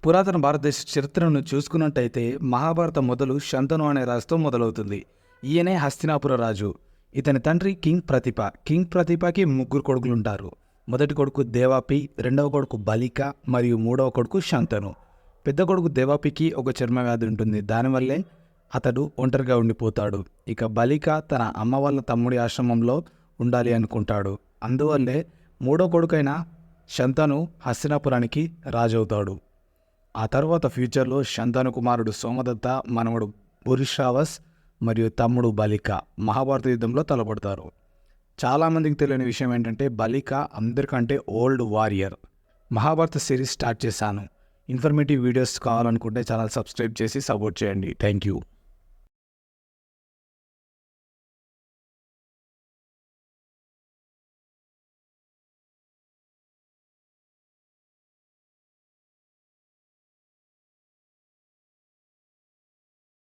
పురాతన భారతదేశ చరిత్రను చూసుకున్నట్టయితే మహాభారతం మొదలు శంతను అనే రాజుతో మొదలవుతుంది. ఈయనే హస్తినాపుర రాజు. ఇతని తండ్రి కింగ్ ప్రతిభ. కింగ్ ప్రతిభకి ముగ్గురు కొడుకులుంటారు. మొదటి కొడుకు దేవాపి, రెండవ కొడుకు బలిక మరియు మూడవ కొడుకు శంతను. పెద్ద కొడుకు దేవాపికి ఒక చర్మ వ్యాధి ఉంటుంది. దానివల్లే అతడు ఒంటరిగా ఉండిపోతాడు. ఇక బలిక తన అమ్మ వాళ్ళ తమ్ముడి ఆశ్రమంలో ఉండాలి అనుకుంటాడు. అందువల్లే మూడో కొడుకైన శంతను హస్తినాపురానికి రాజవుతాడు. ఆ తర్వాత ఫ్యూచర్లో శంతను కుమారుడు సోమదత్త, మనవడు పురుషావస్ మరియు తమ్ముడు బలిక మహాభారత యుద్ధంలో తలపడతారు. చాలామందికి తెలియని విషయం ఏంటంటే బలిక అందరికంటే old warrior. Mahabharata series start చేశాను. ఇన్ఫర్మేటివ్ వీడియోస్ కావాలనుకుంటే ఛానల్ సబ్స్క్రైబ్ చేసి సపోర్ట్ చేయండి. Thank you.